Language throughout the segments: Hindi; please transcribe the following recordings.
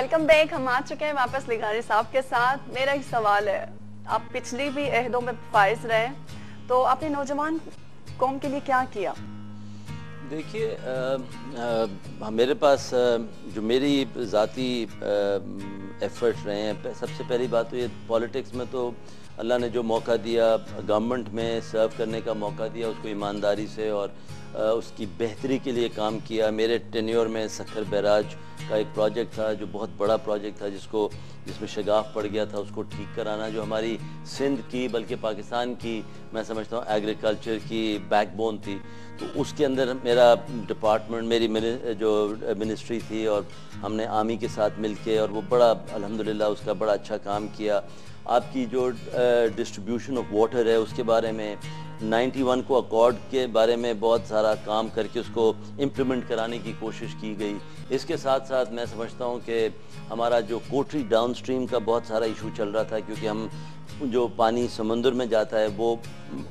Welcome back. हम आ चुके हैं वापस लिघारी साहब के साथ। मेरा एक सवाल है, आप पिछली भी अहदों में फाइज रहे, तो आपने नौजवान कौम के लिए क्या किया? देखिए, मेरे पास जो मेरी ज़ाती एफर्ट्स रहे हैं, सबसे पहली बात तो ये पॉलिटिक्स में तो अल्लाह ने जो मौका दिया, गवर्नमेंट में सर्व करने का मौका दिया, उसको ईमानदारी से और उसकी बेहतरी के लिए काम किया। मेरे टेन्योर में सक्खर बैराज का एक प्रोजेक्ट था जो बहुत बड़ा प्रोजेक्ट था, जिसमें शगाफ पड़ गया था, उसको ठीक कराना, जो हमारी सिंध की बल्कि पाकिस्तान की मैं समझता हूँ एग्रीकल्चर की बैकबोन थी। तो उसके अंदर मेरा डिपार्टमेंट, मेरी जो मिनिस्ट्री थी, और हमने आर्मी के साथ मिलके, और वो बड़ा अल्हम्दुलिल्लाह उसका बड़ा अच्छा काम किया। आपकी जो डिस्ट्रीब्यूशन ऑफ वाटर है उसके बारे में 91 को अकॉर्ड के बारे में बहुत सारा काम करके उसको इम्प्लीमेंट कराने की कोशिश की गई। इसके साथ साथ मैं समझता हूँ कि हमारा जो कोटरी डाउनस्ट्रीम का बहुत सारा इशू चल रहा था, क्योंकि हम जो पानी समुद्र में जाता है वो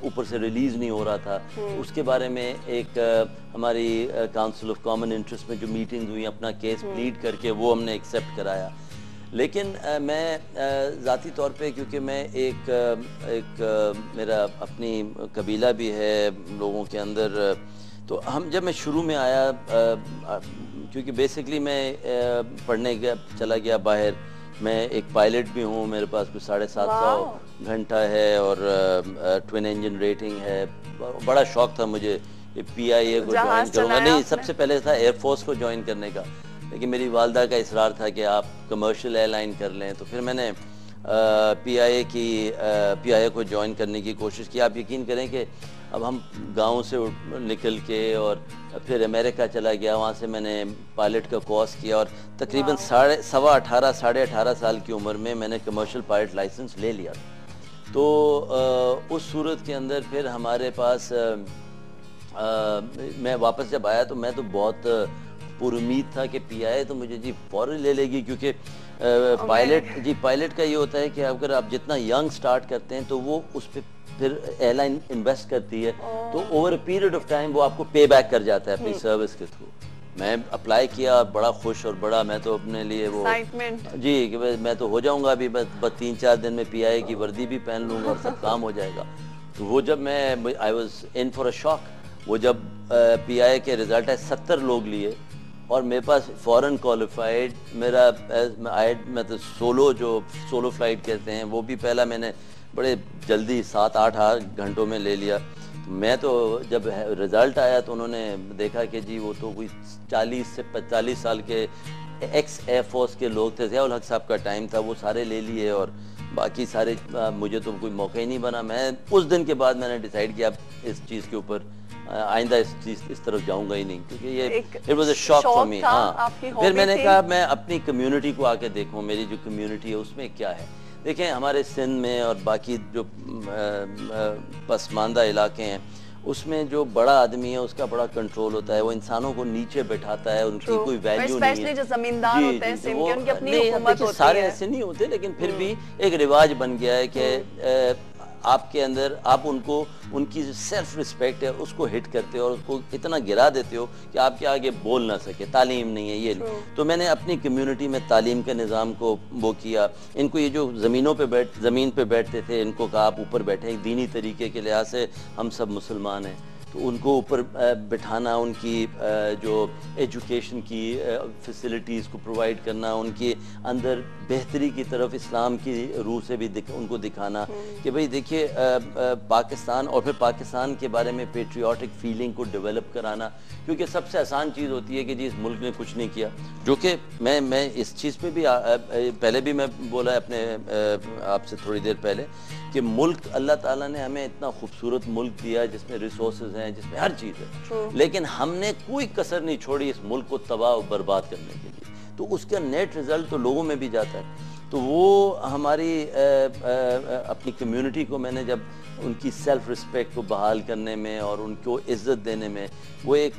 ऊपर से रिलीज़ नहीं हो रहा था। उसके बारे में एक हमारी काउंसिल ऑफ कॉमन इंटरेस्ट में जो मीटिंग हुई, अपना केस प्लीड करके वो हमने एक्सेप्ट कराया। लेकिन मैं ज़ाती तौर पे, क्योंकि मैं मेरा अपनी कबीला भी है लोगों के अंदर, तो जब मैं शुरू में आया, क्योंकि बेसिकली मैं पढ़ने चला गया बाहर। मैं एक पायलट भी हूँ, मेरे पास कुछ 750 घंटा है और ट्विन इंजन रेटिंग है। बड़ा शौक था मुझे PIA को ज्वाइन करूँगा, नहीं सबसे पहले था एयरफोर्स को ज्वाइन करने का, लेकिन मेरी वालदा का इसरार था कि आप कमर्शियल एयरलाइन कर लें। तो फिर मैंने PIA को ज्वाइन करने की कोशिश की। आप यकीन करें कि अब हम गांव से निकल के और फिर अमेरिका चला गया, वहाँ से मैंने पायलट का कोर्स किया, और तकरीबन साढ़े 18 साल की उम्र में मैंने कमर्शियल पायलट लाइसेंस ले लिया। तो उस सूरत के अंदर फिर हमारे पास मैं वापस जब आया तो मैं तो बहुत पुरुमीद था कि PIA तो मुझे जी फौरन ले लेगी, क्योंकि पायलट का ये होता है कि अगर आप जितना यंग स्टार्ट करते हैं तो वो उस पर फिर एयरलाइन इन्वेस्ट करती है, तो over a period of time वो आपको पे बैक कर जाता है अपनी सर्विस के थ्रू। मैं अप्लाई किया, बड़ा खुश और बड़ा मैं तो अपने लिए वो जी कि मैं तो हो जाऊंगा अभी, बस 3-4 दिन में PIA की वर्दी भी पहन लूँगा और सब काम हो जाएगा। तो वो जब I was in for a shock. वो जब PIA के रिजल्ट है 70 लोग लिए और मेरे पास फॉरेन क्वालिफाइड, मैं तो सोलो फ्लाइट कहते हैं, वो भी पहला मैंने बड़े जल्दी 7-8 घंटों में ले लिया। तो मैं तो जब रिज़ल्ट आया तो उन्होंने देखा कि जी वो तो कोई 40 से 45 साल के एक्स एयरफोर्स के लोग थे, ज़ियाउल हक साहब का टाइम था, वो सारे ले लिए और बाकी सारे मुझे तो कोई मौका ही नहीं बना। मैं उस दिन के बाद मैंने डिसाइड किया इस चीज़ के ऊपर आइंदा इस तरफ जाऊंगा ही नहीं, क्योंकि ये it was a shock for me. हाँ, फिर मैंने कहा मैं अपनी कम्युनिटी को आके देखूं, मेरी जो कम्युनिटी है उसमें क्या है। देखें, हमारे सिंध में और बाकी जो पसमानदा इलाके हैं उसमें जो बड़ा आदमी है उसका बड़ा कंट्रोल होता है, वो इंसानों को नीचे बैठाता है, उनकी कोई वैल्यू नहीं है। जो जमींदार होते हैं सिंध के, उनकी अपनी हुकूमत होती है। सारे ऐसे नहीं होते, लेकिन फिर भी एक रिवाज बन गया है कि आपके अंदर आप उनकी जो सेल्फ रिस्पेक्ट है उसको हिट करते हो और उसको इतना गिरा देते हो कि आपके आगे बोल ना सके। तालीम नहीं है ये नहीं। तो मैंने अपनी कम्युनिटी में तालीम के निज़ाम को वो किया। इनको ये जो ज़मीन पे बैठते थे, इनको कहा आप ऊपर बैठे, एक दीनी तरीके के लिहाज से हम सब मुसलमान हैं, तो उनको ऊपर बिठाना, उनकी जो एजुकेशन की फैसिलिटीज़ को प्रोवाइड करना, उनके अंदर बेहतरी की तरफ इस्लाम की रूह से भी उनको दिखाना कि भाई देखिए पाकिस्तान, और फिर पाकिस्तान के बारे में पेट्रियाटिक फीलिंग को डेवलप कराना। क्योंकि सबसे आसान चीज़ होती है कि जी इस मुल्क ने कुछ नहीं किया, जो कि मैं इस चीज़ पे भी पहले भी मैं बोला अपने आपसे थोड़ी देर पहले कि मुल्क अल्लाह ताला ने हमें इतना खूबसूरत मुल्क दिया जिसमें रिसोर्सेज हैं, जिसमें हर चीज़ है, लेकिन हमने कोई कसर नहीं छोड़ी इस मुल्क को तबाह और बर्बाद करने के लिए। तो उसका नेट रिज़ल्ट तो लोगों में भी जाता है। तो वो हमारी अपनी कम्युनिटी को मैंने जब उनकी सेल्फ रिस्पेक्ट को बहाल करने में और उनको इज़्ज़त देने में वो एक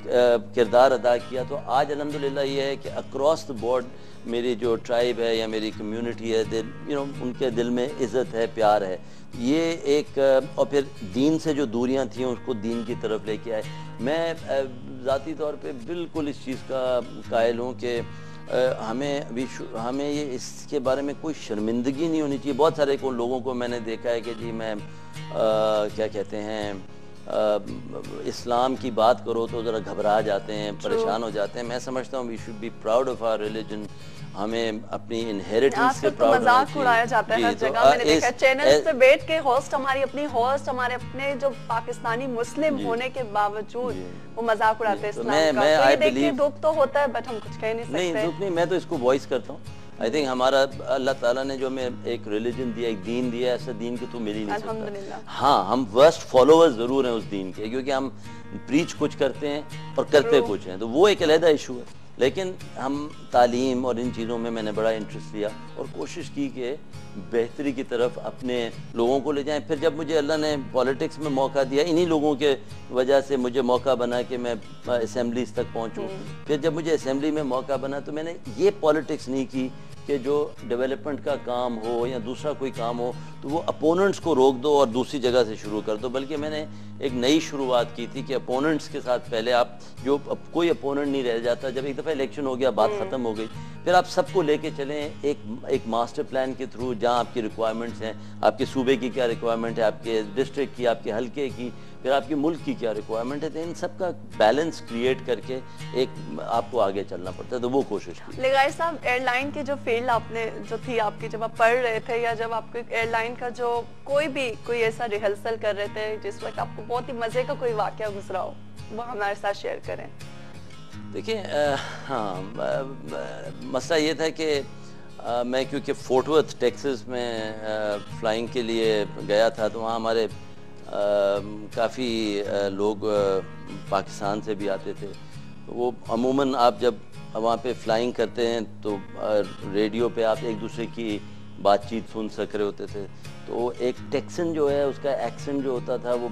किरदार अदा किया, तो आज अल्हम्दुलिल्लाह ये है कि अक्रॉस द बोर्ड मेरी जो ट्राइब है या मेरी कम्युनिटी है, उनके दिल में इज़्ज़त है, प्यार है। ये एक और फिर दीन से जो दूरियां थी उसको दीन की तरफ लेके आए। मैं ज़ाती तौर पे बिल्कुल इस चीज़ का कायल हूँ कि हमें ये इसके बारे में कोई शर्मिंदगी नहीं होनी चाहिए। बहुत सारे लोगों को मैंने देखा है कि जी मैं क्या कहते हैं इस्लाम की बात करो तो ज़रा घबरा जाते हैं, परेशान हो जाते हैं। मैं समझता हूँ we should be proud of our religion. हमें अपनी इनहेरिटेंस से प्राउड होना मजाक उड़ाया जाता है हर जगह। मैंने देखा चैनल्स पे बैठ के होस्ट हमारे अपने जो पाकिस्तानी मुस्लिम होने के बावजूद वो मजाक उड़ाते हैं इस्लाम का। तो ये देखिए दुख तो होता है बट हम कुछ कह नहीं सकते। नहीं दुख नहीं, मैं तो इसको वॉइस करता हूँ। आई थिंक हमारा अल्लाह ताला ने जो हमें एक रिलीजन दिया, एक दीन दिया, ऐसा दीन के तो मिल ही नहीं सकता। हाँ, हम वर्स्ट फॉलोअर्स जरूर हैं उस दीन के, क्योंकि हम प्रीच कुछ करते हैं और करते कुछ हैं, तो वो एक अलहदा इशू है। लेकिन हम तालीम और इन चीज़ों में मैंने बड़ा इंटरेस्ट लिया और कोशिश की कि बेहतरी की तरफ अपने लोगों को ले जाएं। फिर जब मुझे अल्लाह ने पॉलिटिक्स में मौका दिया, इन्हीं लोगों के वजह से मुझे मौका बना कि मैं असेंबलीज तक पहुंचूं। फिर जब मुझे असेंबली में मौका बना तो मैंने ये पॉलिटिक्स नहीं की कि जो डेवलपमेंट का काम हो या दूसरा कोई काम हो तो वो अपोनेंट्स को रोक दो और दूसरी जगह से शुरू कर दो, बल्कि मैंने एक नई शुरुआत की थी कि अपोनेंट्स के साथ पहले आप जो कोई अपोनेंट नहीं रह जाता। जब एक दफ़ा इलेक्शन हो गया, बात ख़त्म हो गई, फिर आप सबको लेके चलें एक मास्टर प्लान के थ्रू, जहाँ आपकी रिक्वायरमेंट्स हैं, आपके सूबे की क्या रिक्वायरमेंट है, आपके डिस्ट्रिक्ट की, आपके हल्के की, फिर आपके मुल्क की क्या रिक्वायरमेंट है, तो इन सब का बैलेंस क्रिएट करके एक आपको आगे चलना पड़ता है। तो वो कोशिश की। लेगाई साहब, एयरलाइन की जो फील्ड आपने जो थी आपकी, जब आप पढ़ रहे थे या जब आपको एयरलाइन का जो कोई ऐसा रिहर्सल कर रहे थे जिस वक्त आपको बहुत ही मजे का कोई वाकया गुजरा हो, वो हमारे साथ शेयर करें। देखिए हाँ, मसला ये था कि मैं क्योंकि फोर्ट वर्थ टेक्सास में फ्लाइंग के लिए गया था, तो वहाँ हमारे काफ़ी लोग पाकिस्तान से भी आते थे। तो वो अमूमन आप जब वहाँ पे फ्लाइंग करते हैं तो रेडियो पे आप एक दूसरे की बातचीत सुन सक रहे होते थे। तो एक टेक्सन जो है उसका एक्सेंट जो होता था, वो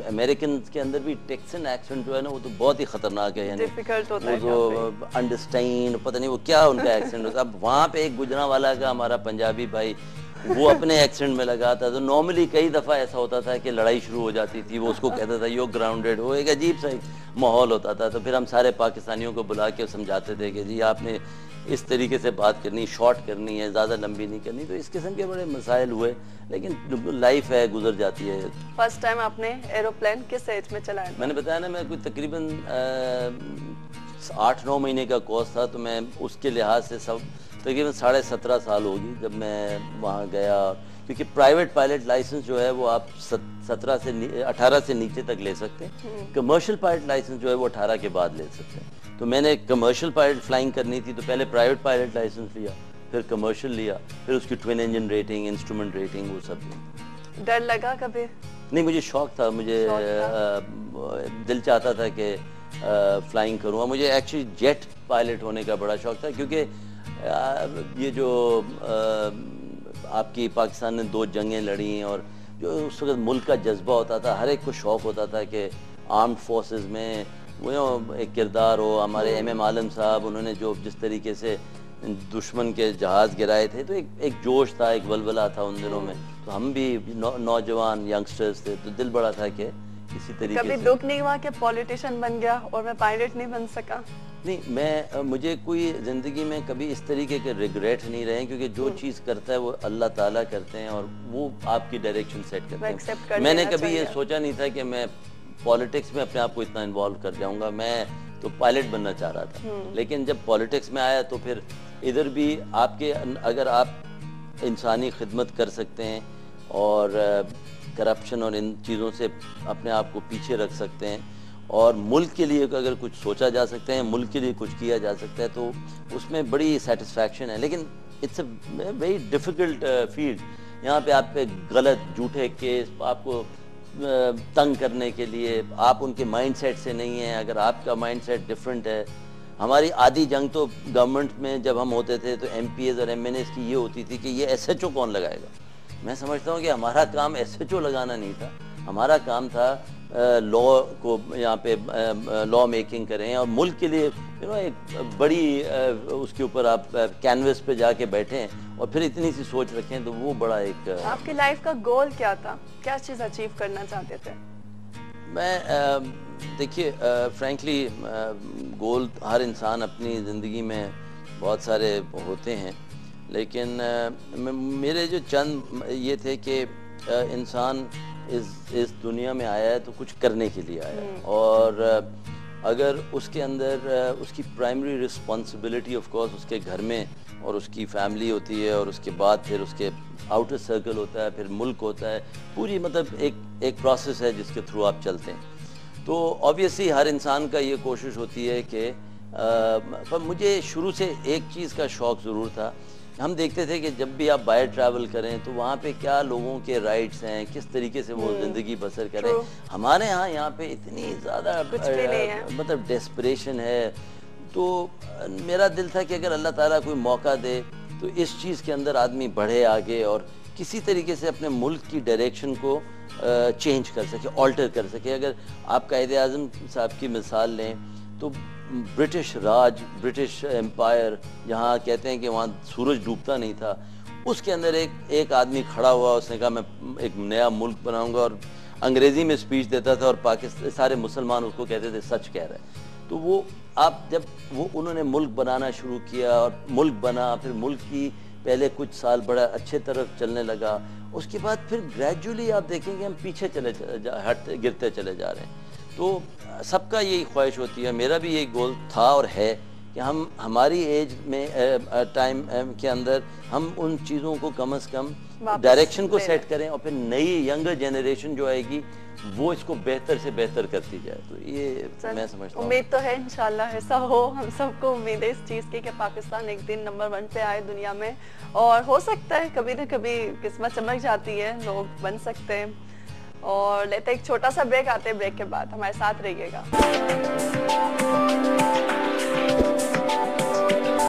अमेरिकन के अंदर भी टेक्सन एक्सेंट जो है ना, वो तो बहुत ही खतरनाक है, यानी डिफिकल्ट होता है, वो तो अंडरस्टैंड पता नहीं वो क्या उनका एक्सेंट होता। अब वहाँ पे एक गुजरांवाला का हमारा पंजाबी भाई वो अपने एक्सेंट में लगाता, तो नॉर्मली कई दफ़ा ऐसा होता था कि लड़ाई शुरू हो जाती थी। वो उसको कहता था यो ग्राउंडेड, वो एक अजीब सा माहौल होता था। तो फिर हम सारे पाकिस्तानियों को बुला के समझाते थे कि जी आपने इस तरीके से बात करनी, शॉर्ट करनी है, ज़्यादा लंबी नहीं करनी। तो इस किस्म के बड़े मसाइल हुए, लेकिन लाइफ है, गुजर जाती है। फर्स्ट टाइम आपने एरोप्लेन किस एज में चलाया? मैंने बताया ना, मैं कोई तकरीबन 8-9 महीने का कोर्स था, तो मैं उसके लिहाज से सब तकरीबन 17.5 साल होगी जब मैं वहाँ गया। क्योंकि प्राइवेट पायलट लाइसेंस जो है वो आप 18 से नीचे तक ले सकते हैं। कमर्शियल पायलट लाइसेंस जो है वो 18 के बाद ले सकते हैं। तो मैंने कमर्शियल पायलट फ्लाइंग करनी थी, तो पहले प्राइवेट पायलट लाइसेंस लिया, फिर कमर्शियल लिया, फिर उसकी twin engine rating, instrument rating, वो सब लिया। डर लगा कभी? नहीं, मुझे शौक था, मुझे दिल चाहता था कि फ्लाइंग करूँगा। मुझे एक्चुअली जेट पायलट होने का बड़ा शौक था, क्योंकि ये जो आपकी पाकिस्तान ने 2 जंगें लड़ी और जो उस वक्त मुल्क का जज्बा होता था, हर एक को शौक़ होता था कि आर्म्ड फोर्सेस में वो एक किरदार हो। हमारे MM आलम साहब, उन्होंने जो जिस तरीके से दुश्मन के जहाज़ गिराए थे, तो एक जोश था, एक वलवला था उन दिनों में। तो हम भी नौजवान यंगस्टर्स थे, तो दिल बड़ा था कि इसी तरीके कभी दुख नहीं हुआ कि पॉलिटिशियन बन गया और मैं पायलट नहीं बन सका? नहीं, मुझे कोई ज़िंदगी में कभी इस तरीके के रिग्रेट नहीं रहे, क्योंकि जो चीज़ करता है वो अल्लाह ताला करते हैं और वो आपकी डायरेक्शन सेट करते हैं। मैंने कभी ये सोचा नहीं था कि मैं पॉलिटिक्स में अपने आप को इतना इन्वॉल्व कर जाऊंगा। मैं तो पायलट बनना चाह रहा था, लेकिन जब पॉलिटिक्स में आया तो फिर इधर भी आपके अगर आप इंसानी खिदमत कर सकते हैं और करप्शन और इन चीज़ों से अपने आप को पीछे रख सकते हैं और मुल्क के लिए अगर कुछ सोचा जा सकते हैं, मुल्क के लिए कुछ किया जा सकता है, तो उसमें बड़ी सेटिस्फैक्शन है। लेकिन it's a very difficult field. यहाँ पे आप पे गलत झूठे केस आपको तंग करने के लिए, आप उनके माइंडसेट से नहीं हैं। अगर आपका माइंडसेट डिफरेंट है, हमारी आधी जंग तो गवर्नमेंट में जब हम होते थे तो MPs और MNAs की ये होती थी कि ये SHO कौन लगाएगा। मैं समझता हूँ कि हमारा काम SHO लगाना नहीं था, हमारा काम था लॉ को यहाँ पे लॉ मेकिंग करें और मुल्क के लिए एक बड़ी उसके ऊपर आप कैनवस पे जाके बैठें और फिर इतनी सी सोच रखें, तो वो बड़ा एक। आपकी लाइफ का गोल क्या था? क्या चीज़ अचीव करना चाहते थे? मैं देखिए फ्रैंकली गोल हर इंसान अपनी ज़िंदगी में बहुत सारे होते हैं, लेकिन मेरे जो चंद ये थे कि इंसान इस दुनिया में आया है तो कुछ करने के लिए आया है, और अगर उसके अंदर उसकी प्राइमरी रिस्पॉन्सिबिलिटी ऑफ कोर्स उसके घर में और उसकी फैमिली होती है, और उसके बाद फिर उसके आउटर सर्कल होता है, फिर मुल्क होता है, पूरी मतलब एक प्रोसेस है जिसके थ्रू आप चलते हैं। तो ऑब्वियसली हर इंसान का ये कोशिश होती है कि पर मुझे शुरू से एक चीज़ का शौक़ ज़रूर था। हम देखते थे कि जब भी आप बाहर ट्रैवल करें तो वहाँ पे क्या लोगों के राइट्स हैं, किस तरीके से वो ज़िंदगी बसर करें। हमारे यहाँ पे इतनी ज़्यादा मतलब डेस्परेशन है। तो मेरा दिल था कि अगर अल्लाह ताला कोई मौका दे तो इस चीज़ के अंदर आदमी बढ़े आगे और किसी तरीके से अपने मुल्क की डायरेक्शन को चेंज कर सके, ऑल्टर कर सके। अगर आप कायदे आज़म साहब की मिसाल लें तो ब्रिटिश राज, ब्रिटिश एम्पायर, जहाँ कहते हैं कि वहाँ सूरज डूबता नहीं था, उसके अंदर एक आदमी खड़ा हुआ, उसने कहा मैं एक नया मुल्क बनाऊंगा, और अंग्रेज़ी में स्पीच देता था और पाकिस्तान सारे मुसलमान उसको कहते थे सच कह रहे हैं। तो वो आप जब वो उन्होंने मुल्क बनाना शुरू किया और मुल्क बना, फिर मुल्क की पहले कुछ साल बड़ा अच्छे तरफ चलने लगा, उसके बाद फिर ग्रेजुअली आप देखेंगे हम पीछे गिरते चले जा रहे हैं। तो सबका यही ख्वाहिश होती है, मेरा भी यही गोल था और है कि हम हमारी एज में टाइम के अंदर हम उन चीज़ों को कम से कम डायरेक्शन को सेट करें, और फिर नई यंगर जनरेशन जो आएगी वो इसको बेहतर से बेहतर करती जाए। तो ये मैं समझता हूँ, उम्मीद तो है इंशाल्लाह ऐसा हो। हम सबको उम्मीद है इस चीज़ की कि पाकिस्तान एक दिन नंबर 1 पे आए दुनिया में, और हो सकता है कभी न कभी किस्मत चमक जाती है, लोग बन सकते हैं। और लेते एक छोटा सा ब्रेक, आते हैं ब्रेक के बाद हमारे साथ रहिएगा।